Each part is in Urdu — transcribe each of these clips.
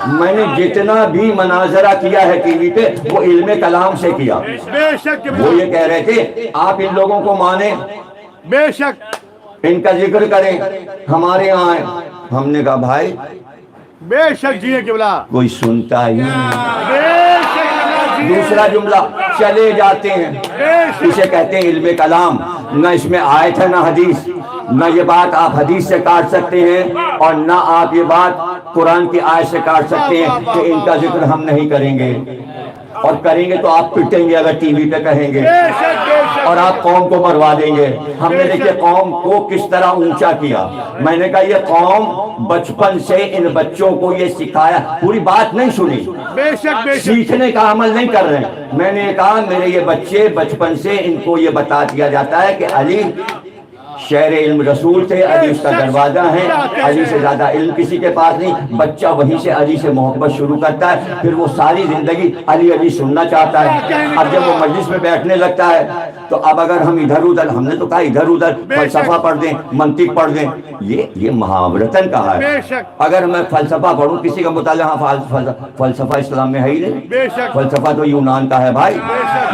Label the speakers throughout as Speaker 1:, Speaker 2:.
Speaker 1: میں نے جتنا بھی مناظرہ کیا ہے ٹی وی پہ وہ علم کلام سے کیا.
Speaker 2: بے شک
Speaker 1: وہ یہ کہہ رہے تھے آپ ان لوگوں کو مانیں,
Speaker 2: بے شک
Speaker 1: ان کا ذکر کریں, ہمارے یہاں آئیں. ہم نے کہا بھائی
Speaker 2: بے شک جی قبلہ,
Speaker 1: کوئی سنتا ہی نہیں.
Speaker 2: بے شک جی,
Speaker 1: دوسرا جملہ چلے جاتے ہیں, اسے کہتے ہیں علم کلام. نہ اس میں آیت ہے نہ حدیث, نہ یہ بات آپ حدیث سے کاٹ سکتے ہیں اور نہ آپ یہ بات قرآن کی آیت سے کاٹ سکتے ہیں کہ ان کا ذکر ہم نہیں کریں گے, اور کریں گے تو آپ پٹیں گے اگر ٹی وی پہ کہیں گے, اور آپ قوم کو مروا دیں گے. ہم نے دیکھیے قوم کو کس طرح اونچا کیا. میں نے کہا یہ قوم بچپن سے ان بچوں کو یہ سکھایا, پوری بات نہیں سنی,
Speaker 2: بے شک بے شک,
Speaker 1: سیکھنے کا عمل نہیں کر رہے ہیں. میں نے کہا میرے یہ بچے بچپن سے ان کو یہ بتا دیا جاتا ہے کہ علی شہر علم رسول تھے, علی اس کا دروازہ ہے, علی سے زیادہ علم کسی کے پاس نہیں. بچہ وہیں سے علی سے محبت شروع کرتا ہے, پھر وہ ساری زندگی علی علی سننا چاہتا ہے. اب جب وہ مجلس میں بیٹھنے لگتا ہے تو اب اگر ہم ادھر ادھر, ہم نے تو کہا ادھر ادھر فلسفہ پڑھ دیں, منطق پڑھ دیں, یہ محاورتاً کہا ہے. اگر میں فلسفہ پڑھوں, کسی کا مطالعہ, فلسفہ اسلام میں ہے ہی نہیں. فلسفہ تو یونان کا ہے بھائی,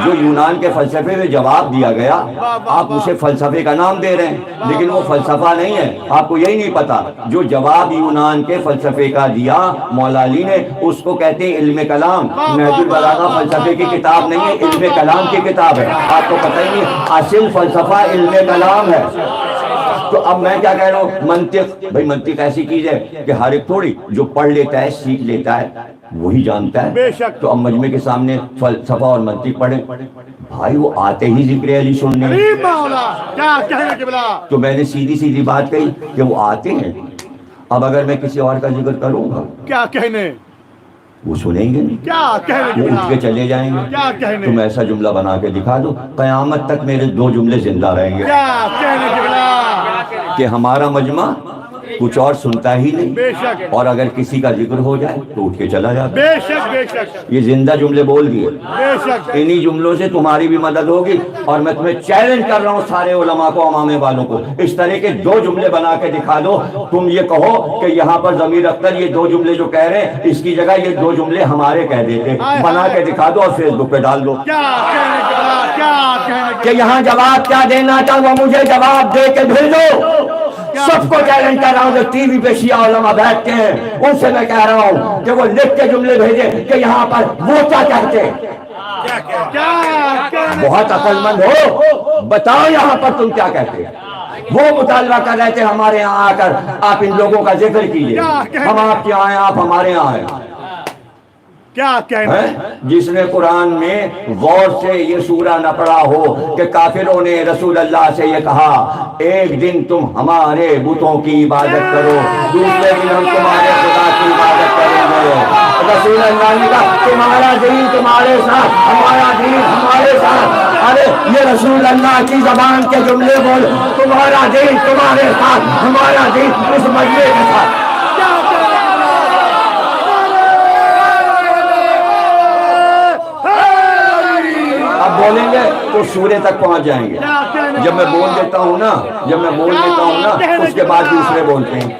Speaker 1: جو یونان کے فلسفے میں جواب دیا گیا آپ اسے فلسفے کا نام دے رہے ہیں, لیکن وہ فلسفہ نہیں ہے. آپ کو یہی نہیں پتا جو جواب یونان کے فلسفے کا دیا مولا علی نے, اس کو کہتے ہیں علم کلام. نہج البلاغہ فلسفے کی کتاب نہیں ہے, علم کلام کی کتاب ہے. آپ کو پتہ ہی نہیں, اصل فلسفہ علم کلام ہے. تو اب میں کیا کہہ رہا ہوں, منطق, بھائی منطق ایسی چیز ہے کہ ہر ایک تھوڑی جو پڑھ لیتا ہے سیکھ لیتا ہے وہی جانتا ہے. تو اب مجمع کے سامنے فلسفہ اور منطق پڑھیں, بھائی وہ آتے ہی ذکر علی سننے, تو میں نے سیدھی سیدھی بات کہی کہ وہ آتے ہیں. اب اگر میں کسی اور کا ذکر کروں گا
Speaker 2: کیا کہنے,
Speaker 1: وہ سنیں گے نہیں,
Speaker 2: کیا کہنے,
Speaker 1: وہ اٹھ کے چلے جائیں گے.
Speaker 2: کیا کہنے,
Speaker 1: تم ایسا جملہ بنا کے دکھا دو, قیامت تک میرے 2 جملے زندہ رہیں گے
Speaker 2: کیا کہنے
Speaker 1: کہ ہمارا مجمع کچھ اور سنتا ہی نہیں,
Speaker 2: بے شک,
Speaker 1: اور اگر کسی کا ذکر ہو جائے تو اٹھ کے چلا جاتا.
Speaker 2: بے شک بے شک,
Speaker 1: یہ زندہ جملے بول دیے.
Speaker 2: بے شک,
Speaker 1: انہی جملوں سے تمہاری بھی مدد ہوگی. اور میں تمہیں چیلنج کر رہا ہوں سارے علماء کو, عوام والوں کو, اس طرح کے 2 جملے بنا کے دکھا دو. تم یہ کہو کہ یہاں پر ضمیر اختر یہ 2 جملے جو کہہ رہے ہیں اس کی جگہ یہ 2 جملے ہمارے کہہ دیتے, بنا کے دکھا دو اور فیس بک پہ ڈال دو. کہ یہاں جواب کیا دینا تھا وہ مجھے جواب دے کے بھیجو. سب کو چیلنج کر رہا ہوں, جو ٹی وی پہ شیعہ علماء بیٹھتے ہیں ان سے میں کہہ رہا ہوں کہ وہ لکھ کے جملے بھیجیں کہ یہاں پر وہ کیا کہتے ہیں. بہت عقل مند ہو, بتاؤ یہاں پر تم کیا کہتے ہیں. وہ مطالبہ کر رہے تھے ہمارے یہاں آ کر آپ ان لوگوں کا ذکر کیجئے, ہم آپ کے یہاں آئے, آپ ہمارے یہاں آئے.
Speaker 2: کیا کہنا,
Speaker 1: جس نے قرآن میں غور سے یہ سورہ نہ پڑھا ہو کہ کافروں نے رسول اللہ سے یہ کہا ایک دن تم ہمارے بتوں کی عبادت کرو, دوسرے دن ہم تمہارے خدا کی عبادت کریں گے. رسول اللہ نے کہا تمہارا دین تمہارے ساتھ, ہمارا دین ہمارے ساتھ. ارے یہ رسول اللہ کی زبان کے جملے بول, تمہارا دین تمہارے ساتھ, ہمارا دین اس مجمع کے ساتھ. بولیں گے تو سورے تک پہنچ جائیں گے. جب میں بول دیتا ہوں نا, تو اس کے بعد دوسرے بولتے ہیں.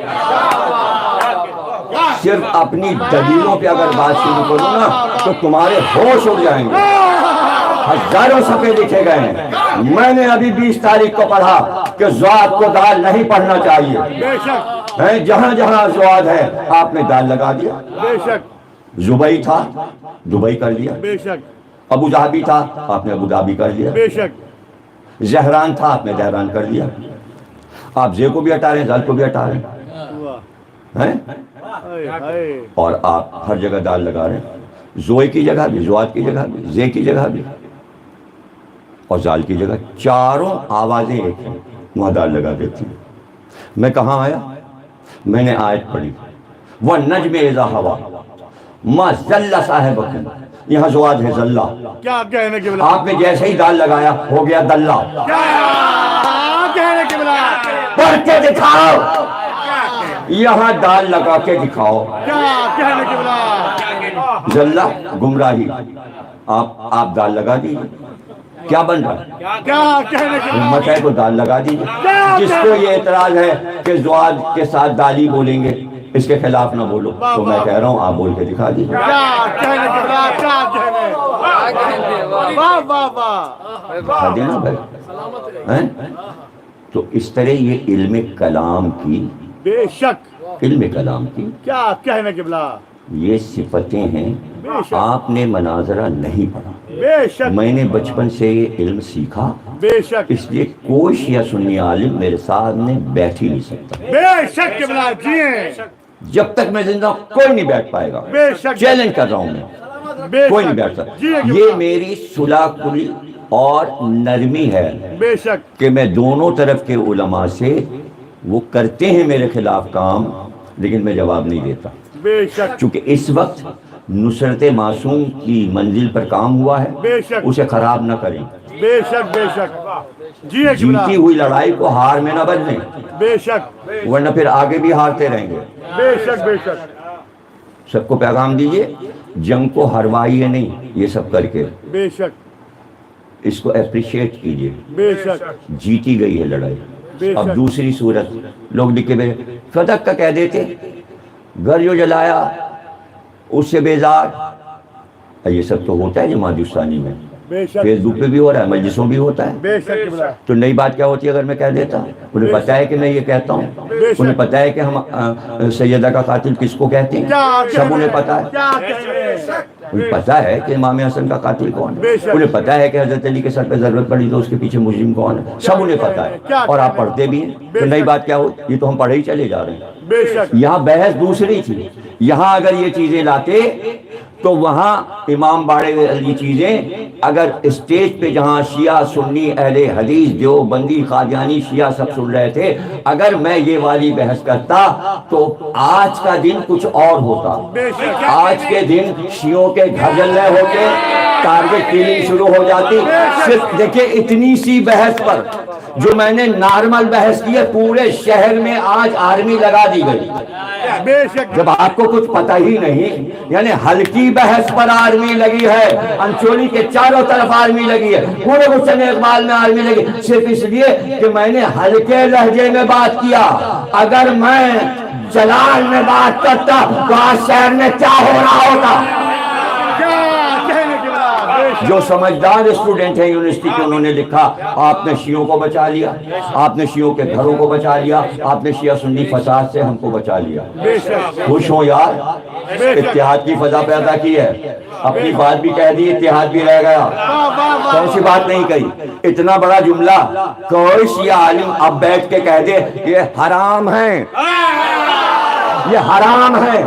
Speaker 1: صرف اپنی دلیلوں پہ اگر بات شروع کروں نا تو تمہارے ہوش اڑ جائیں گے. ہزاروں صفحے لکھے گئے ہیں. میں نے ابھی 20 تاریخ کو پڑھا کہ زواد کو دال نہیں پڑھنا چاہیے. جہاں جہاں زواد ہے آپ نے دال لگا دیا. زبئی تھا, دبئی کر دیا. ابو ظہبی تھا, آپ نے ابو ظہبی کر دیا. زہران تھا, آپ نے زہران کر دیا. آپ زے کو بھی ہٹا رہے ہیں, زال کو بھی ہٹا رہے ہیں, اور آپ ہر جگہ دال لگا رہے ہیں. زوئے کی جگہ بھی, زواد کی جگہ بھی, زے کی جگہ بھی اور زال کی جگہ, چاروں آوازیں ایک ہیں, وہاں دال لگا دیتی ہیں. میں کہاں آیا, میں نے آیت پڑھی وَالنَّجْمِ إِذَا هَوَىٰ مَا ضَلَّ صَاحِبُكُمْ, یہاں زواد ہے ذلہ.
Speaker 2: کیا کہنے کے
Speaker 1: آپ نے جیسے ہی دال لگایا ہو گیا دلہ. پڑھ کے دکھاؤ, یہاں دال لگا کے دکھاؤ. ذلہ گمراہی, آپ دال لگا دیجیے, کیا بن رہا ہے؟ امت ہے تو دال لگا دیجیے. جس کو یہ اعتراض ہے کہ زواد کے ساتھ دالی بولیں گے, اس کے خلاف نہ بولو. تو میں کہہ رہا ہوں آپ بول کے دکھا دیجیے.
Speaker 2: کیا کہنے قبلہ کیا کہنے. واہ واہ واہ.
Speaker 1: دکھا دینا بھائی. تو اس طرح یہ علم کلام کی
Speaker 2: بے شک
Speaker 1: علم کلام کی
Speaker 2: کیا کہنے قبلہ.
Speaker 1: یہ صفتیں ہیں. آپ نے مناظرہ نہیں پڑھا,
Speaker 2: بے شک
Speaker 1: میں نے بچپن سے یہ علم سیکھا,
Speaker 2: بے شک
Speaker 1: اس لیے کوئی شیعہ سنی عالم میرے سامنے بیٹھ ہی نہیں سکتا.
Speaker 2: بے شک قبلہ جی ہیں.
Speaker 1: جب تک میں زندہ ہوں کوئی نہیں بیٹھ پائے گا.
Speaker 2: بے شک
Speaker 1: چیلنج کر رہا ہوں میں,
Speaker 2: بے
Speaker 1: کوئی نہیں
Speaker 2: شک
Speaker 1: بیٹھ سکتا.
Speaker 2: جی
Speaker 1: یہ میری صلح کلی اور نرمی ہے
Speaker 2: بے شک
Speaker 1: کہ میں دونوں طرف کے علماء سے, وہ کرتے ہیں میرے خلاف کام لیکن میں جواب نہیں دیتا,
Speaker 2: بے شک
Speaker 1: چونکہ اس وقت نصرت معصوم کی منزل پر کام ہوا ہے,
Speaker 2: بے شک
Speaker 1: اسے خراب نہ کریں.
Speaker 2: بے شک بے شک جی ہے قبلہ.
Speaker 1: جیتی ہوئی لڑائی کو ہار میں نہ بدلیں,
Speaker 2: بے شک
Speaker 1: ورنہ پھر آگے بھی ہارتے رہیں گے.
Speaker 2: بے شک بے شک
Speaker 1: سب کو پیغام دیجئے, جنگ کو ہروائیے نہیں یہ سب کر کے,
Speaker 2: بے شک
Speaker 1: اس کو اپریشیٹ کیجئے.
Speaker 2: بے شک
Speaker 1: جیتی گئی ہے لڑائی.
Speaker 2: بے
Speaker 1: اب
Speaker 2: شک
Speaker 1: دوسری صورت لوگ لکھ کے بھیجے فتح کا کہہ دیتے, گھر جو جلایا اس سے بیزار. یہ سب تو ہوتا ہے جماعت اسلامی میں,
Speaker 2: بے شک
Speaker 1: فیس بک پہ بھی ہو رہا ہے, مجلسوں بھی ہوتا ہے.
Speaker 2: بے شک قبلہ.
Speaker 1: تو نئی بات کیا ہوتی ہے اگر میں کہہ دیتا؟ انہیں پتہ ہے کہ میں یہ کہتا ہوں, انہیں پتہ ہے کہ ہم سیدہ کا قاتل کس کو کہتے ہیں, سب انہیں پتہ ہے.
Speaker 2: کیا کہنے.
Speaker 1: انہیں پتہ ہے کہ امام حسن کا قاتل کون ہے, انہیں پتہ ہے کہ حضرت علی کے سر پہ ضرورت پڑی تو اس کے پیچھے مجرم کون ہے, سب انہیں پتہ ہے. اور آپ پڑھتے بھی ہیں. تو نئی بات کیا ہو, یہ تو ہم پڑھے ہی چلے جا رہے ہیں.
Speaker 2: بے شک
Speaker 1: یہاں بحث دوسری تھی. یہاں اگر یہ چیزیں لاتے تو وہاں امام باڑے یہ چیزیں اگر اسٹیج پہ جہاں شیعہ سنی اہل حدیث دیوبندی قادیانی شیعہ سب سن رہے تھے, اگر میں یہ والی بحث کرتا تو آج کا دن کچھ اور ہوتا. آج کے دن شیعوں کے گھر جلنے ہوتے, ٹارگٹ کلنگ شروع ہو جاتی. صرف دیکھیں اتنی سی بحث پر جو میں نے نارمل بحث کی ہے, پورے شہر میں آج آرمی لگا دی گئی.
Speaker 2: بے شک
Speaker 1: جب آپ کو کچھ پتہ ہی نہیں, یعنی ہلکی بحث پر آرمی لگی ہے, انچولی کے چاروں طرف آرمی لگی ہے, پورے حسین اقبال میں آرمی لگی, صرف اس لیے کہ میں نے ہلکے لہجے میں بات کیا. اگر میں جلال میں بات کرتا تو آج شہر میں کیا ہو رہا ہوتا. جو سمجھدار اسٹوڈنٹ ہیں یونیورسٹی کے, انہوں نے لکھا آپ نے شیعوں کو بچا لیا, آپ نے شیعوں کے گھروں کو بچا لیا, آپ نے شیعہ سنی فساد سے ہم کو بچا لیا. خوش ہوں یار, اتحاد کی فضا پیدا کی ہے. اپنی بات بھی کہہ دی, اتحاد بھی رہ گیا. کون سی بات نہیں کہی. اتنا بڑا جملہ کوئی شیعہ عالم اب بیٹھ کے کہہ دے یہ حرام ہے, یہ حرام ہے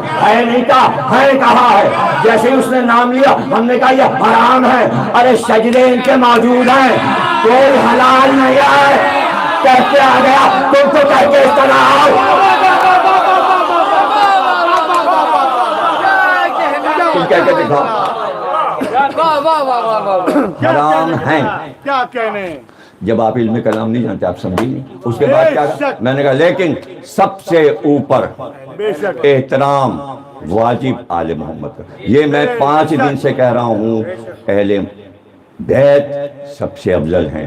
Speaker 1: نہیں کہا, ہے کہا ہے. جیسے اس نے نام لیا ہم نے کہا یہ حرام ہے. ارے سجدے ان کے موجود ہیں, کوئی حلال نہیں ہے, کہتے آ گیا تم تو کہہ کے اس طرح آؤ. تم کہہ کے دکھاؤ حرام ہیں.
Speaker 2: کیا کہنے.
Speaker 1: جب آپ علم کلام نہیں جانتے آپ سمجھیں نہیں. اس کے بعد کیا کہا میں نے کہا, لیکن سب سے اوپر احترام واجب آل محمد کا. یہ میں 5 دن سے کہہ رہا ہوں, اہل بیت سب سے افضل ہیں.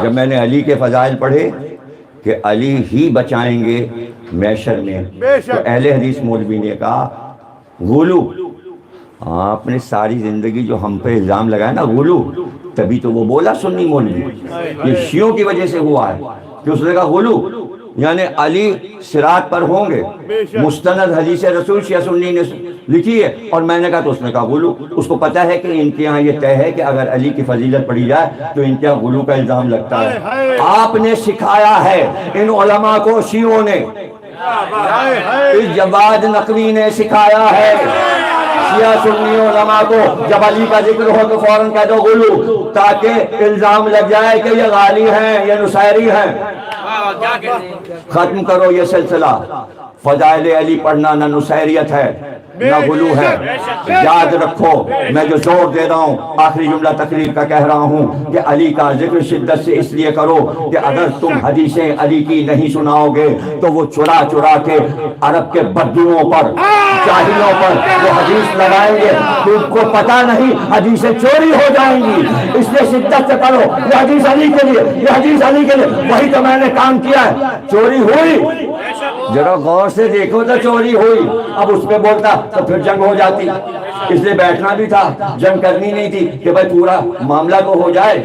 Speaker 1: جب میں نے علی کے فضائل پڑھے کہ علی ہی بچائیں گے محشر میں, تو اہل حدیث مولوی نے کہا غلو, آپ نے ساری زندگی جو ہم پہ الزام لگایا نا غلو, تبھی تو وہ بولا سنی مولوی, یہ شیعوں کی وجہ سے ہوا ہے کہ اس نے کہا غلو, یعنی علی صراط پر ہوں گے. مستند حدیث رسول شیعہ سنی نے لکھی ہے, اور میں نے کہا تو اس نے کہا غلو. اس کو پتا ہے کہ ان کے یہاں یہ طے ہے کہ اگر علی کی فضیلت پڑھی جائے تو ان کے یہاں غلو کا الزام لگتا ہے. آپ نے سکھایا ہے ان علماء کو, شیعوں نے, اس جواد نقوی نے سکھایا ہے شیعہ سنی علماء کو, جب علی کا ذکر ہو تو فوراً کہہ دو غلو, تاکہ الزام لگ جائے کہ یہ غالی ہیں, یہ نصیری ہیں. ختم کرو یہ سلسلہ. فضائل علی پڑھنا نہ نصیریت ہے نہ غلو ہے. یاد رکھو میں جو زور دے رہا ہوں, آخری جملہ تقریر کا کہہ رہا ہوں کہ علی کا ذکر شدت سے اس لیے کرو کہ اگر تم حدیثیں علی کی نہیں سناؤ گے تو وہ چرا چرا کے عرب کے بدوؤں پر, جاہلوں پر وہ حدیث لگائیں گے. تم کو پتہ نہیں حدیثیں چوری ہو جائیں گی, اس لیے شدت سے پڑھو. یہ حدیث علی کے لیے, یہ حدیث علی کے لیے. وہی تو میں نے کام کیا ہے. چوری ہوئی ذرا غور سے دیکھو تو چوری ہوئی، اب اس پہ بولتا تو پھر جنگ ہو جاتی، اس لیے بیٹھنا بھی تھا، جنگ کرنی نہیں تھی کہ بھائی پورا معاملہ تو ہو جائے،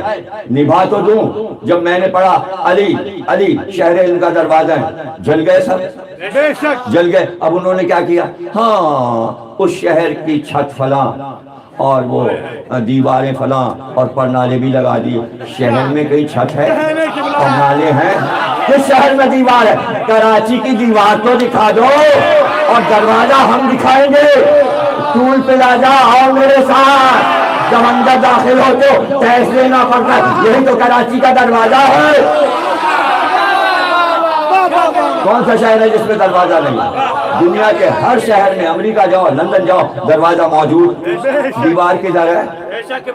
Speaker 1: نبھا تو دوں۔ جب میں نے پڑھا علی علی شہر علم کا دروازہ ہے، جل گئے سب،
Speaker 2: بے شک
Speaker 1: جل گئے۔ اب انہوں نے کیا کیا، ہاں اس شہر کی چھت فلاں اور وہ دیواریں فلاں اور پرنالے بھی لگا دیے۔ شہر میں کئی چھت ہے اور نالے ہیں؟ کس شہر میں دیوار ہے؟ کراچی کی دیوار تو دکھا دو اور دروازہ ہم دکھائیں گے۔ ٹول پلازا آؤ میرے ساتھ، جب اندر داخل ہو تو ٹیکس لینا پڑتا ہے، یہی تو کراچی کا دروازہ ہے۔ کون سا شہر ہے جس میں دروازہ نہیں ہے؟ دنیا کے ہر شہر میں، امریکہ جاؤ لندن جاؤ دروازہ موجود۔ دیوار کدھر ہے؟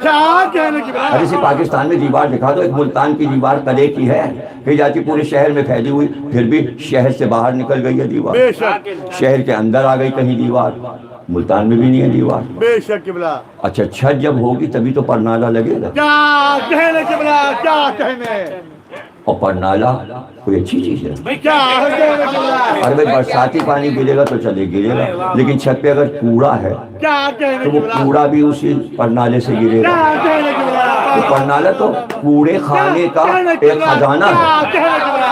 Speaker 1: اب اسی پاکستان میں دیوار دکھا دو، ایک ملتان کی دیوار قلعے کی ہے، کہی جاتی پورے شہر میں پھیلی ہوئی، پھر بھی شہر سے باہر نکل گئی ہے دیوار، شہر کے اندر آ گئی کہیں دیوار، ملتان میں بھی نہیں ہے دیوار۔
Speaker 2: بے شک قبلہ،
Speaker 1: اچھا چھت جب ہوگی تبھی تو پرنالہ لگے گا،
Speaker 2: کیا کہنے قبلہ، کیا کہنے،
Speaker 1: اور پرنالہ کوئی اچھی چیز ہے؟
Speaker 2: کیا کہنے قبلہ،
Speaker 1: ارے بھائی برساتی پانی گرے گا تو چلے گرے گا، لیکن چھت پہ اگر کوڑا ہے
Speaker 2: کیا کہنے
Speaker 1: تو وہ
Speaker 2: قبلہ،
Speaker 1: کوڑا بھی اسی پرنالے سے گرے گا۔
Speaker 2: کیا کہنے قبلہ،
Speaker 1: تو پرنالہ تو کوڑے خانے کا ایک خزانہ ہے۔
Speaker 2: کیا کہنے قبلہ،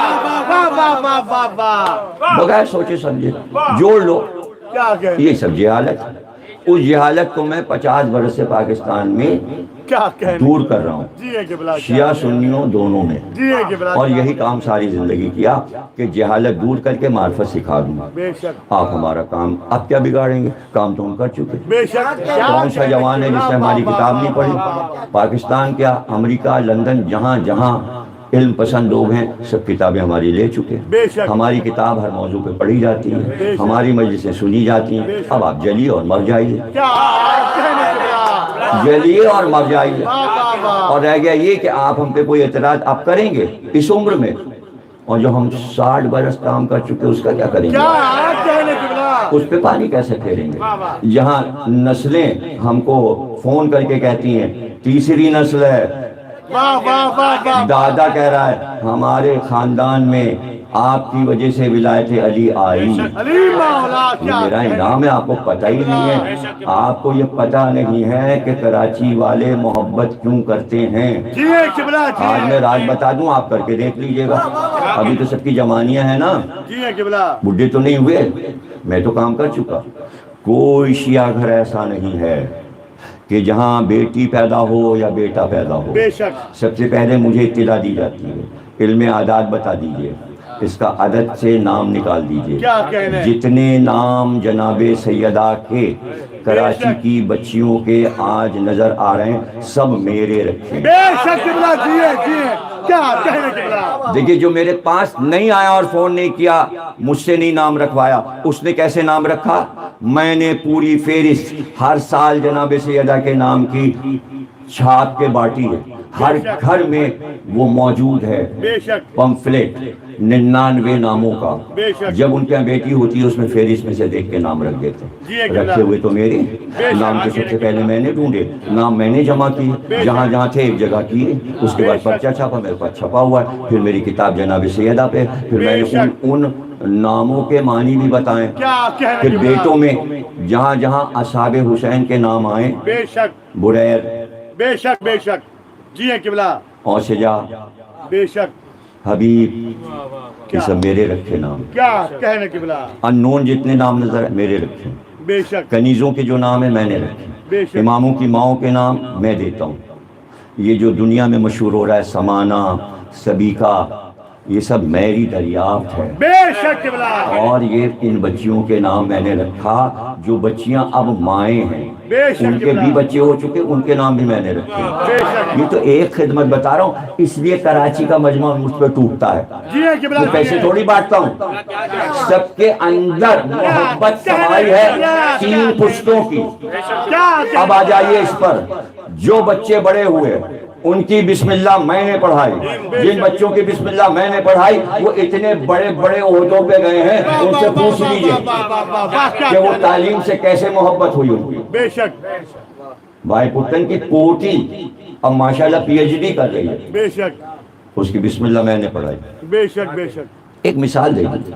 Speaker 2: واہ واہ واہ واہ واہ،
Speaker 1: بغیر سوچے سمجھے جوڑ لو،
Speaker 2: کیا کہنے،
Speaker 1: یہ سب جہالت۔ اس جہالت کو میں 50 برس سے پاکستان میں
Speaker 2: کیا کہنے،
Speaker 1: دور کر رہا ہوں،
Speaker 2: جی ہے قبلہ،
Speaker 1: شیعہ سنیوں دونوں میں،
Speaker 2: جی ہے قبلہ،
Speaker 1: اور یہی کام ساری زندگی کیا کہ جہالت دور کر کے معرفت سکھا دوں۔
Speaker 2: بے شک،
Speaker 1: آپ ہمارا کام اب کیا بگاڑیں گے؟ کام تو ہم کر چکے۔
Speaker 2: بے شک،
Speaker 1: کون سا جوان ہے جس نے ہماری کتاب نہیں پڑھی؟ پاکستان کیا، امریکہ، لندن، جہاں جہاں علم پسند لوگ ہیں سب کتابیں ہماری لے چکے ہیں۔
Speaker 2: بے شک،
Speaker 1: ہماری کتاب ہر موضوع پہ پڑھی جاتی ہے، ہماری مجلسیں سنی جاتی ہیں۔ اب آپ جلیے اور مر جائیے،
Speaker 2: کیا کہنے قبلہ،
Speaker 1: جلیے اور مر جائیے۔
Speaker 2: واہ واہ واہ،
Speaker 1: اور رہ گیا یہ کہ آپ ہم پہ کوئی اعتراض آپ کریں گے اس عمر میں، اور جو ہم 60 برس کام کر چکے اس کا کیا کریں گے؟
Speaker 2: کیا کہنے قبلہ،
Speaker 1: اس پہ پانی کیسے پھیریں گے؟ جہاں نسلیں ہم کو فون کر کے کہتی ہیں تیسری نسل ہے،
Speaker 2: واہ واہ واہ واہ،
Speaker 1: دادا کہہ رہا ہے ہمارے خاندان میں آپ کی وجہ سے ولایت علی آئی،
Speaker 2: علی مولا،
Speaker 1: یہ
Speaker 2: کیا
Speaker 1: میرا انعام ہے، آپ کو پتہ ہی نہیں ہے۔ آپ کو یہ پتہ نہیں ہے کہ کراچی والے محبت کیوں کرتے ہیں۔
Speaker 2: جی ہے قبلہ، جی
Speaker 1: آج
Speaker 2: ہے،
Speaker 1: میں راج بتا دوں، آپ کر کے دیکھ لیجئے گا، ابھی تو سب کی جوانیاں ہیں نا،
Speaker 2: جی ہے قبلہ،
Speaker 1: بڈھے تو نہیں ہوئے، میں تو کام کر چکا۔ کوئی شیعہ گھر ایسا نہیں ہے کہ جہاں بیٹی پیدا ہو یا بیٹا پیدا ہو،
Speaker 2: بے شک،
Speaker 1: سب سے پہلے مجھے اطلاع دی جاتی ہے، علم عادات بتا دیجئے، اس کا عدد سے نام نکال دیجئے،
Speaker 2: کیا کہنے،
Speaker 1: جتنے نام جناب سیدہ کے کراچی کی بچیوں کے آج نظر آ رہے ہیں سب میرے رکھے ہیں۔
Speaker 2: بے شک قبلہ، جی ہے، جی ہے، کیا کہنے قبلہ،
Speaker 1: دیکھیے جو میرے پاس نہیں آیا اور فون نہیں کیا، مجھ سے نہیں نام رکھوایا، اس نے کیسے نام رکھا؟ میں نے پوری فہرست ہر سال جناب سیدہ کے نام کی چھاپ کے باٹی ہے، ہر گھر میں وہ موجود ہے،
Speaker 2: بے شک،
Speaker 1: پمفلٹ 99 ناموں کا،
Speaker 2: بے شک،
Speaker 1: جب ان کے یہاں بیٹی ہوتی ہے اس میں فہرست میں سے دیکھ کے نام رکھ دیتے
Speaker 2: جی
Speaker 1: ہیں،
Speaker 2: ہے قبلہ،
Speaker 1: رکھے ہوئے تو میرے نام تو سب سے پہلے میں نے ڈھونڈے، نام میں نے جمع کیے، جہاں جہاں تھے ایک جگہ کیے، اس کے بعد پرچہ چھاپا، میرے پاس چھپا ہوا ہے، پھر میری کتاب جناب سیدہ پہ، پھر میں نے ان ناموں کے معنی بھی بتائیں،
Speaker 2: کیا کہنے
Speaker 1: پھر
Speaker 2: قبلہ،
Speaker 1: بیٹوں میں جہاں جہاں اصحاب حسین کے نام آئے،
Speaker 2: بے شک،
Speaker 1: بریر،
Speaker 2: بے شک، بے شک، جی ہے قبلہ،
Speaker 1: اوسجا،
Speaker 2: بے شک،
Speaker 1: حبیب، یہ سب میرے رکھے نام،
Speaker 2: کیا کہنے قبلہ،
Speaker 1: انون جتنے نام نظر میرے رکھے،
Speaker 2: بے شک،
Speaker 1: کنیزوں کے جو نام ہیں میں نے رکھے،
Speaker 2: بے شک،
Speaker 1: اماموں کی ماؤں کے نام میں دیتا ہوں، یہ جو دنیا میں مشہور ہو رہا ہے سمانہ، سبیکہ، یہ سب میری دریافت ہے،
Speaker 2: بے شک قبلہ،
Speaker 1: اور یہ ان بچیوں کے نام میں نے رکھا جو بچیاں اب مائیں ہیں،
Speaker 2: بے شک
Speaker 1: ان کے
Speaker 2: قبلہ،
Speaker 1: بھی بچے ہو چکے، ان کے نام بھی میں نے رکھے۔
Speaker 2: بے شک،
Speaker 1: یہ تو ایک خدمت بتا رہا ہوں، اس لیے کراچی کا مجمع مجھ پہ ٹوٹتا ہے،
Speaker 2: جی ہے قبلہ،
Speaker 1: میں پیسے تھوڑی بانٹتا ہوں، سب کے اندر محبت سمائی ہے 3 پشتوں کی۔
Speaker 2: کیا
Speaker 1: اب آ جائیے اس پر، جو بچے بڑے ہوئے ان کی بسم اللہ میں نے پڑھائی، جن بچوں کی بسم اللہ میں نے پڑھائی وہ اتنے بڑے بڑے عہدوں پہ گئے ہیں، ان سے پوچھ لیجئے کہ وہ تعلیم سے کیسے محبت ہوئی ان کی۔
Speaker 2: بے شک،
Speaker 1: بھائی پٹن کی پوتی اب ماشاءاللہ پی ایچ ڈی کر رہی ہے،
Speaker 2: بے شک،
Speaker 1: اس کی بسم اللہ میں نے پڑھائی۔
Speaker 2: بے شک، بے شک،
Speaker 1: ایک مثال دے دیجیے،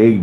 Speaker 1: 1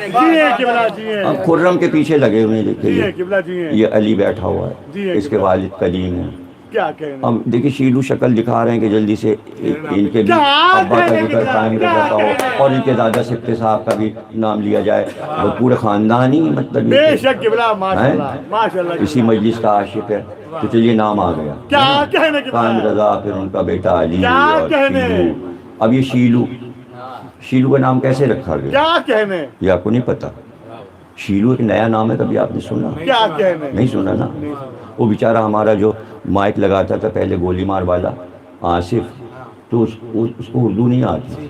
Speaker 2: جی ہیں قبلہ جی ہیں
Speaker 1: اب خرم کے پیچھے لگے ہوئے ہیں،
Speaker 2: جی
Speaker 1: دیکھیے
Speaker 2: ہیں قبلہ جی ہیں
Speaker 1: یہ علی بیٹھا ہوا
Speaker 2: جی
Speaker 1: ہے،
Speaker 2: ہیں
Speaker 1: اس کے
Speaker 2: قبلہ۔
Speaker 1: والد کلیم ہیں۔
Speaker 2: کیا کہنے
Speaker 1: اب دیکھیے شیلو شکل دکھا رہے ہیں کہ جلدی سے ان کے بھی
Speaker 2: کیا
Speaker 1: ابا کا
Speaker 2: کہنے
Speaker 1: ذکر قائم
Speaker 2: کیا
Speaker 1: رہتا ہو،
Speaker 2: کہنے؟
Speaker 1: اور ان کے دادا سبتے صاحب کا بھی نام لیا جائے، وہ پورے خاندان ہی مطلب
Speaker 2: بے
Speaker 1: یہ
Speaker 2: شک قبلہ ماشاءاللہ
Speaker 1: ہیں؟
Speaker 2: ماشاءاللہ
Speaker 1: اسی مجلس کا عاشق ہے، تو چلیے نام آ گیا،
Speaker 2: کیا کہنے
Speaker 1: قائم
Speaker 2: قبلہ
Speaker 1: رضا، پھر ان کا بیٹا علی
Speaker 2: کیا
Speaker 1: اور
Speaker 2: کہنے؟
Speaker 1: شیلو۔ اب یہ شیلو کا نام کیسے رکھا گیا
Speaker 2: کیا کہنے
Speaker 1: یہ آپ کو نہیں پتا؟ شیلو ایک نیا نام ہے، کبھی آپ نے سنا؟
Speaker 2: کیا کہنے
Speaker 1: نہیں سنا نا؟ وہ بیچارہ ہمارا جو مائک لگاتا تھا پہلے گولی مار والا آصف، تو اس کو اردو نہیں آتی،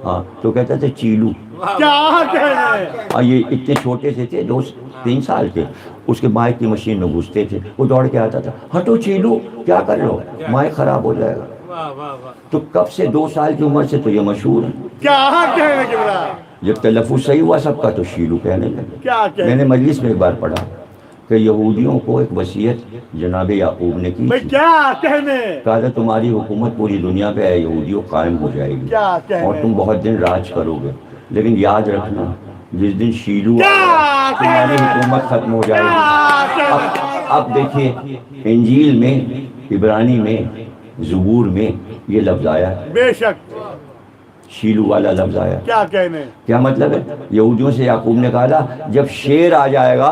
Speaker 1: ہاں تو کہتا تھا چیلو۔
Speaker 2: کیا کہنے
Speaker 1: یہ اتنے چھوٹے سے تھے، 2-3 سال کے، اس کے مائک کی مشین میں گھستے تھے، وہ دوڑ کے آتا تھا، ہٹو چیلو کیا کر رہے ہو، مائک خراب ہو جائے گا۔ تو کب سے 2 سال کی عمر سے تو یہ مشہور ہے،
Speaker 2: کیا کہنے قبلہ
Speaker 1: جب تلفظ صحیح ہوا سب کا تو شیلو کہنے لگے۔
Speaker 2: کیا
Speaker 1: میں
Speaker 2: کہنے
Speaker 1: نے مجلس میں ایک بار پڑھا کہ یہودیوں کو ایک وصیت جناب یعقوب نے کی
Speaker 2: بھئی
Speaker 1: تھی،
Speaker 2: کیا کہنے
Speaker 1: کہا تھا تمہاری حکومت پوری دنیا پہ اے یہودیوں قائم ہو جائے گی،
Speaker 2: کیا کہنے؟
Speaker 1: اور تم بہت دن راج کرو گے، لیکن یاد رکھنا جس دن شیلو
Speaker 2: کیا
Speaker 1: آئے گا تمہاری
Speaker 2: کہنے؟
Speaker 1: حکومت ختم ہو جائے
Speaker 2: کیا
Speaker 1: گی۔
Speaker 2: کہنے؟
Speaker 1: اب دیکھیے انجیل میں، عبرانی میں، زبور میں یہ لفظ آیا ہے،
Speaker 2: بے شک
Speaker 1: شیلو والا لفظ آیا ہے۔
Speaker 2: کیا کہنے
Speaker 1: کیا مطلب ہے؟ یہودیوں سے یعقوب نے کہا تھا جب شیر آ جائے گا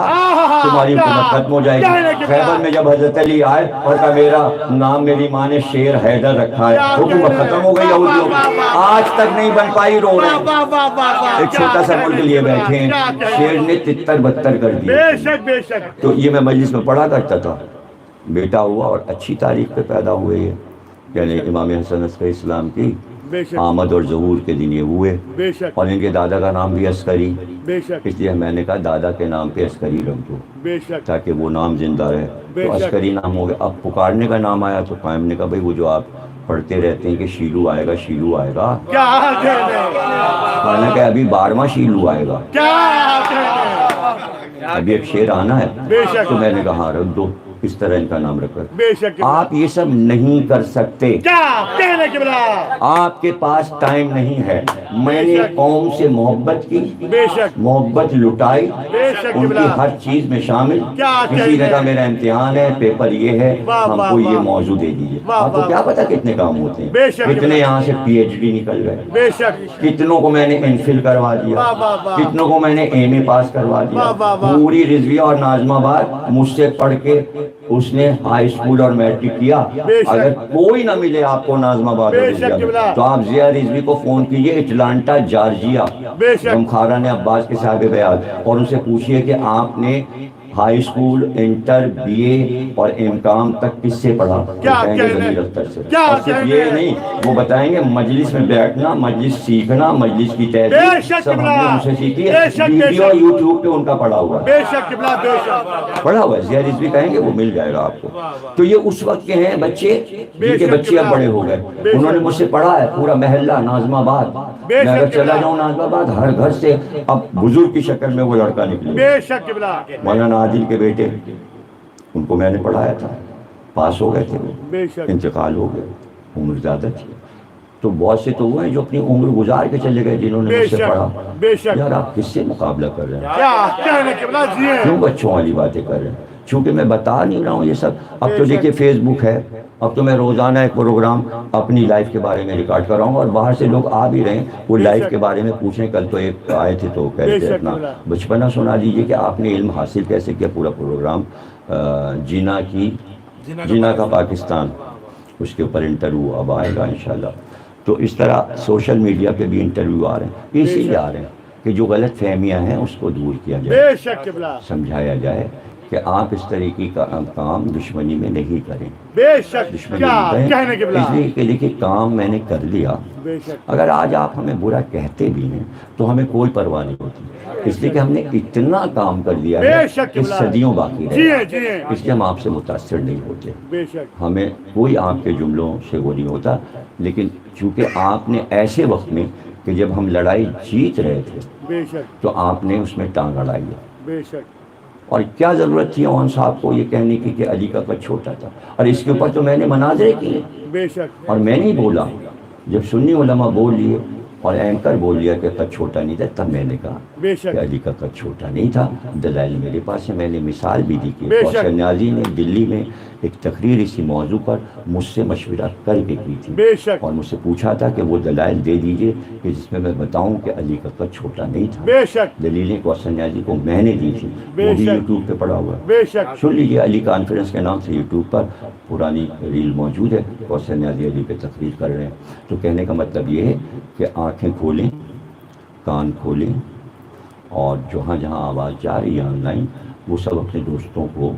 Speaker 1: تمہاری حکومت ختم ہو جائے گی۔ خیبر میں جب حضرت علی آئے اور کہا میرا نام میری ماں نے شیر حیدر رکھا ہے، حکومت ختم ہو گئی یہودیوں کی، آج تک نہیں بن پائی، رو رہے ہیں۔
Speaker 2: واہ واہ واہ واہ
Speaker 1: ایک چھوٹا سا ملک لیے بیٹھے ہیں، شیر نے تتر بتر کر
Speaker 2: بے
Speaker 1: دیا۔
Speaker 2: شک بے شک
Speaker 1: تو یہ میں مجلس میں پڑھا کرتا تھا، بیٹا ہوا اور اچھی تاریخ پہ پیدا ہوئے یہ، یعنی امام حسن عسکری اسلام کی
Speaker 2: بے شک
Speaker 1: آمد اور ظہور کے دن یہ ہوئے،
Speaker 2: بے شک
Speaker 1: اور ان کے دادا کا نام بھی عسکری،
Speaker 2: بے شک
Speaker 1: اس لیے میں نے کہا دادا کے نام پہ عسکری رکھ دو
Speaker 2: بے شک
Speaker 1: تاکہ وہ نام زندہ رہے،
Speaker 2: بے
Speaker 1: تو
Speaker 2: شک۔
Speaker 1: عسکری نام ہو گیا۔ اب پکارنے کا نام آیا تو قائم نے کہا بھائی وہ جو آپ پڑھتے رہتے ہیں کہ شیلو آئے گا شیلو آئے گا،
Speaker 2: کیا کہنے
Speaker 1: کہنا کہ ابھی 12واں شیلو آئے گا،
Speaker 2: کیا کہنے
Speaker 1: ابھی ایک شیر آنا ہے،
Speaker 2: بے شک۔
Speaker 1: تو میں نے کہا ہاں رکھ دو، اس طرح ان کا نام رکھا۔
Speaker 2: بے شک
Speaker 1: آپ یہ سب نہیں کر سکتے،
Speaker 2: کیا کہنے قبلہ
Speaker 1: آپ کے پاس ٹائم نہیں ہے۔ میں نے قوم سے محبت کی،
Speaker 2: بے شک
Speaker 1: محبت لٹائی،
Speaker 2: بے شک
Speaker 1: ان کی
Speaker 2: قبلہ
Speaker 1: ہر چیز میں شامل۔
Speaker 2: کیا
Speaker 1: کسی نے
Speaker 2: کہنے؟
Speaker 1: کہا میرا امتحان ہے، پیپر یہ ہے،
Speaker 2: واہ
Speaker 1: ہم
Speaker 2: واہ
Speaker 1: کو یہ
Speaker 2: واہ۔
Speaker 1: موضوع دے دیجیے۔
Speaker 2: واہ
Speaker 1: آپ کو
Speaker 2: واہ۔
Speaker 1: کیا پتا کتنے کام ہوتے
Speaker 2: بے
Speaker 1: ہیں،
Speaker 2: شک
Speaker 1: کتنے یہاں سے پی ایچ ڈی نکل گئے،
Speaker 2: بے شک
Speaker 1: کتنوں کو میں نے انفل کروا دیا،
Speaker 2: واہ واہ واہ۔
Speaker 1: کتنوں کو میں نے ایم اے پاس کروا دیا۔
Speaker 2: واہ واہ واہ۔
Speaker 1: پوری رضویہ اور ناظم آباد مجھ سے پڑھ کے اس نے ہائی اسکول اور میٹرک کیا۔
Speaker 2: بے شک۔
Speaker 1: اگر کوئی نہ ملے آپ کو ناظم آباد
Speaker 2: بے
Speaker 1: اور
Speaker 2: شک
Speaker 1: رضویہ میں،
Speaker 2: قبلہ۔
Speaker 1: تو آپ ضیاء رضوی کو فون کیجئے، اٹلانٹا جارجیا،
Speaker 2: بے شک۔
Speaker 1: غمخارہ نے عباس کے صاحب بیعت، اور ان سے پوچھئے کہ آپ نے ہائی اسکول، انٹر، بی اے اور ایم.کام تک کس سے پڑھا؟ وہ
Speaker 2: کیا
Speaker 1: کہیں گے
Speaker 2: کہنے؟
Speaker 1: ضمیر اختر سے۔
Speaker 2: کیا
Speaker 1: اور صرف
Speaker 2: کہنے؟
Speaker 1: یہ نہیں، وہ بتائیں گے مجلس میں بیٹھنا، مجلس سیکھنا، مجلس کی
Speaker 2: بے
Speaker 1: تہذیب
Speaker 2: شک
Speaker 1: سب ہم نے
Speaker 2: قبلہ۔
Speaker 1: ان سے سیکھی
Speaker 2: بے
Speaker 1: ہے۔
Speaker 2: شک، بے
Speaker 1: ویڈیو
Speaker 2: شک۔
Speaker 1: یوٹیوب پہ ان کا پڑا ہوا ہے،
Speaker 2: بے شک قبلہ بے شک
Speaker 1: پڑھا ہوا ہے، ضیاء رضوی کہیں گے وہ مل جائے گا آپ کو۔ تو یہ اس وقت کے ہیں بچے جن کے
Speaker 2: شک
Speaker 1: بچے اب
Speaker 2: قبلہ۔
Speaker 1: بڑے ہو گئے،
Speaker 2: بے شک۔
Speaker 1: انہوں نے مجھ سے پڑھا ہے پورا محلہ ناظم آباد،
Speaker 2: بے
Speaker 1: میں اگر
Speaker 2: شک
Speaker 1: چلا
Speaker 2: قبلہ۔
Speaker 1: جاؤں ناظم آباد ہر گھر سے اب بزرگ کی شکل میں وہ لڑکا نکلے۔
Speaker 2: بے شک قبلہ
Speaker 1: مولانا عادل کے بیٹے، ان کو میں نے پڑھایا تھا، پاس ہو گئے تھے وہ،
Speaker 2: بے شک
Speaker 1: انتقال ہو گئے، عمر زیادہ تھی۔ تو بہت سے تو ہوئے ہیں جو اپنی عمر گزار کے چلے گئے جنہوں نے
Speaker 2: بے
Speaker 1: مجھ سے
Speaker 2: شک
Speaker 1: پڑھا۔
Speaker 2: بے شک
Speaker 1: یار آپ کس سے مقابلہ کر رہے ہیں؟
Speaker 2: کیا کہنے قبلہ جی ہیں
Speaker 1: کیوں بچوں والی باتیں کر رہے ہیں؟ چونکہ میں بتا نہیں رہا ہوں یہ سب۔ اب تو دیکھیے فیس بک ہے، اب تو میں روزانہ ایک پروگرام اپنی لائف کے بارے میں ریکارڈ کر رہا ہوں، اور باہر سے لوگ آ بھی رہے ہیں وہ لائف کے بارے میں پوچھیں۔ کل تو ایک آئے تھے تو کہہ رہے تھے اپنا بچپنا سنا دیجیے کہ آپ نے علم حاصل کیسے کیا۔ پورا پروگرام جینا کا پاکستان، اس کے اوپر انٹرویو اب آئے گا انشاءاللہ۔ تو اس طرح سوشل میڈیا پہ بھی انٹرویو آ رہے ہیں، اسی لیے آ رہے ہیں کہ جو غلط فہمیاں ہیں اس کو دور کیا جائے،
Speaker 2: بے شک قبلہ
Speaker 1: سمجھایا جائے کہ آپ اس طریقے کا کام دشمنی میں نہیں کریں،
Speaker 2: بے شک
Speaker 1: دشمنی
Speaker 2: کیا
Speaker 1: میں
Speaker 2: کہنے
Speaker 1: کریں،
Speaker 2: قبلہ
Speaker 1: اس لیے کہ دیکھیے کام میں نے کر لیا۔
Speaker 2: بے شک
Speaker 1: اگر آج آپ ہمیں برا کہتے بھی ہیں تو ہمیں کوئی پرواہ نہیں ہوتی، اس لیے کہ ہم نے اتنا کام کر دیا ہے
Speaker 2: بے شک
Speaker 1: کہ
Speaker 2: قبلہ۔
Speaker 1: صدیوں باقی
Speaker 2: جی
Speaker 1: رہے،
Speaker 2: ہیں جی ہیں
Speaker 1: اس لیے ہم آپ سے متاثر نہیں ہوتے۔
Speaker 2: بے شک
Speaker 1: ہمیں کوئی آپ کے جملوں سے وہ نہیں ہوتا، لیکن چونکہ آپ نے ایسے وقت میں کہ جب ہم لڑائی جیت رہے تھے
Speaker 2: بے شک
Speaker 1: تو آپ نے اس میں ٹانگ اڑائی ہے۔
Speaker 2: بے شک
Speaker 1: اور کیا ضرورت تھی عوان صاحب کو یہ کہنے کی کہ علی کا قد چھوٹا تھا، اور اس کے اوپر تو میں نے مناظرے کیے،
Speaker 2: بے شک
Speaker 1: اور میں نہیں بولا۔ جب سنی علماء بول لیے اور اینکر بول دیا کہ قد چھوٹا نہیں تھا، تب میں نے کہا
Speaker 2: بے شک
Speaker 1: کہ علی کا قد چھوٹا نہیں تھا، دلائل میرے پاس ہے، میں نے مثال بھی دی کہ
Speaker 2: بے شک۔
Speaker 1: کوثر نیازی نے دلی میں ایک تقریر اسی موضوع پر مجھ سے مشورہ کر کے کی تھی،
Speaker 2: بے شک
Speaker 1: اور مجھ سے پوچھا تھا کہ وہ دلائل دے دیجئے کہ جس میں میں بتاؤں کہ علی کا قد چھوٹا نہیں تھا۔
Speaker 2: بے شک
Speaker 1: دلیلیں کوثر نیازی کو میں نے دی تھی،
Speaker 2: بے
Speaker 1: وہ بھی
Speaker 2: شک۔
Speaker 1: یوٹیوب پہ پڑا ہوا ہے،
Speaker 2: بے شک
Speaker 1: سن لیجیے، علی کانفرنس کے نام سے یوٹیوب پر پرانی ریل موجود ہے، کوثر نیازی علی پہ تقریر کر رہے ہیں۔ تو کہنے کا مطلب یہ ہے کہ آنکھیں کھولیں، کان کھولیں، اور جہاں جہاں آواز جا رہی ہے آن لائن وہ سب اپنے دوستوں کو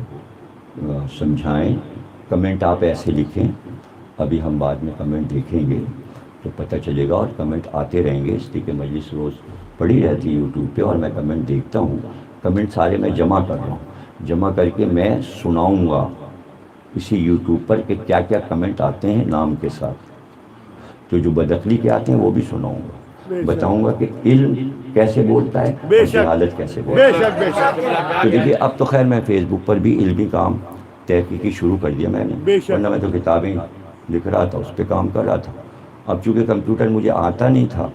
Speaker 1: سمجھائیں۔ کمنٹ آپ ایسے لکھیں، ابھی ہم بعد میں کمنٹ دیکھیں گے تو پتہ چلے گا، اور کمنٹ آتے رہیں گے، اس لیے کہ مجلس روز پڑی رہتی ہے یوٹیوب پہ اور میں کمنٹ دیکھتا ہوں۔ کمنٹ سارے میں جمع کر رہا ہوں، جمع کر کے میں سناؤں گا اسی یوٹیوب پر کہ کیا کیا کمنٹ آتے ہیں نام کے ساتھ، تو جو بدعقلی کے آتے ہیں وہ بھی سناؤں گا، بتاؤں گا کہ علم کیسے بولتا ہے
Speaker 2: بے
Speaker 1: اور
Speaker 2: شک۔
Speaker 1: جہالت کیسے بولتا
Speaker 2: بے
Speaker 1: ہے۔
Speaker 2: شک بے شک
Speaker 1: تو دیکھیے اب تو خیر میں فیس بک پر بھی علمی کام تحقیقی شروع کر دیا میں نے،
Speaker 2: بے شک۔
Speaker 1: ورنہ میں تو کتابیں لکھ رہا تھا، اس پہ کام کر رہا تھا۔ اب چونکہ کمپیوٹر مجھے آتا نہیں تھا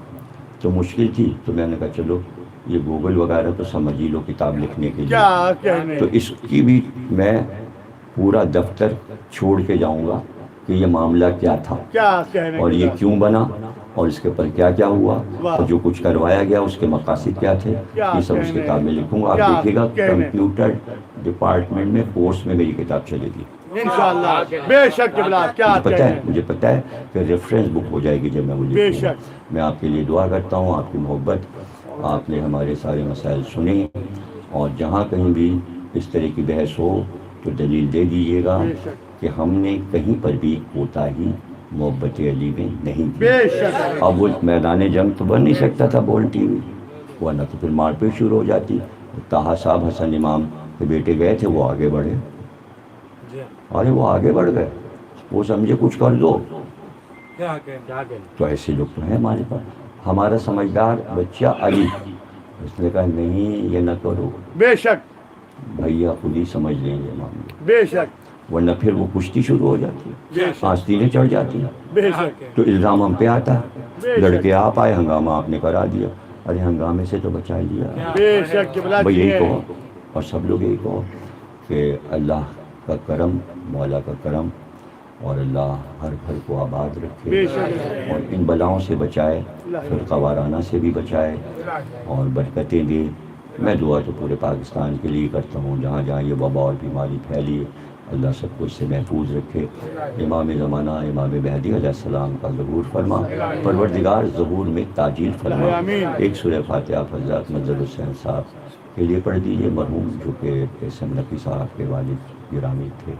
Speaker 1: تو مشکل تھی، تو میں نے کہا چلو یہ گوگل وغیرہ تو سمجھ ہی لو کتاب لکھنے کے لیے،
Speaker 2: کیا کہنے
Speaker 1: تو اس کی بھی میں پورا دفتر چھوڑ کے جاؤں گا کہ یہ معاملہ کیا تھا
Speaker 2: کیا کہنے
Speaker 1: اور یہ کیوں بنا اور اس کے اوپر کیا کیا ہوا
Speaker 2: واہ۔
Speaker 1: اور جو کچھ کروایا گیا اس کے مقاصد کیا تھے،
Speaker 2: کیا
Speaker 1: یہ سب اس
Speaker 2: کہنے۔
Speaker 1: کتاب میں لکھوں گا۔ آپ
Speaker 2: کیا
Speaker 1: دیکھیے گا
Speaker 2: کہنے۔
Speaker 1: کمپیوٹر ڈپارٹمنٹ میں کورس میں میری کتاب چلے گی،
Speaker 2: انشاءاللہ بے شک جبلا کیا کہنے۔
Speaker 1: مجھے پتہ ہے کہ ریفرنس بک ہو جائے گی جب میں وہ
Speaker 2: بے
Speaker 1: لکھوں گا۔
Speaker 2: شک۔
Speaker 1: میں آپ کے لیے دعا کرتا ہوں، آپ کی محبت، آپ نے ہمارے سارے مسائل سنے، اور جہاں کہیں بھی اس طرح کی بحث ہو تو دلیل دے دیجیے گا
Speaker 2: بے شک۔
Speaker 1: کہ ہم نے کہیں پر بھی کوتاہی محبت علی میں نہیں کی۔
Speaker 2: بے شک
Speaker 1: اب وہ میدان جنگ تو بن نہیں سکتا تھا بول ٹی وی، ورنہ تو پھر مار پیٹ شروع ہو جاتی۔ طاہا صاحب حسن امام کے بیٹے گئے تھے، وہ آگے بڑھے، ارے وہ آگے بڑھ گئے، وہ سمجھے کچھ کر دو، تو ایسے لوگ تو ہیں ہمارے پاس۔ ہمارا سمجھدار بچہ علی، اس نے کہا نہیں یہ نہ کرو،
Speaker 2: بے شک
Speaker 1: بھیا خود ہی سمجھ لیں گے معاملے،
Speaker 2: بے شک
Speaker 1: ورنہ پھر وہ کشتی شروع ہو جاتی
Speaker 2: بے
Speaker 1: ہے،
Speaker 2: شک
Speaker 1: آستینیں چڑھ جاتی ہیں،
Speaker 2: بے شک
Speaker 1: تو الزام ہم پہ آتا ہے،
Speaker 2: بے شک۔
Speaker 1: لڑکے آپ آئے، ہنگامہ آپ نے کرا دیا، ارے ہنگامے سے تو بچا لیا۔
Speaker 2: بے شک جبلا
Speaker 1: بھئی یہی
Speaker 2: جی
Speaker 1: کہو، اور سب لوگ یہی کہو کہ اللہ کا کرم، مولا کا کرم، اور اللہ ہر گھر کو آباد رکھے
Speaker 2: بے شک۔
Speaker 1: اور ان بلاؤں سے بچائے، فرقہ وارانہ سے بھی بچائے اور برکتیں دے۔ میں دعا تو پورے پاکستان کے لیے کرتا ہوں، جہاں جہاں یہ وبا اور بیماری پھیلی ہے اللہ سب کو اس سے محفوظ رکھے۔ امام زمانہ امام مہدی علیہ السلام کا ظہور فرما، پروردگار ظہور میں تاجیل فرما۔
Speaker 2: آمین۔
Speaker 1: ایک سورہ فاتحہ حضرت منظر حسین صاحب کے لیے پڑھ دیجیے، مرحوم جو کہ احسن نقی صاحب کے والد گرامی تھے۔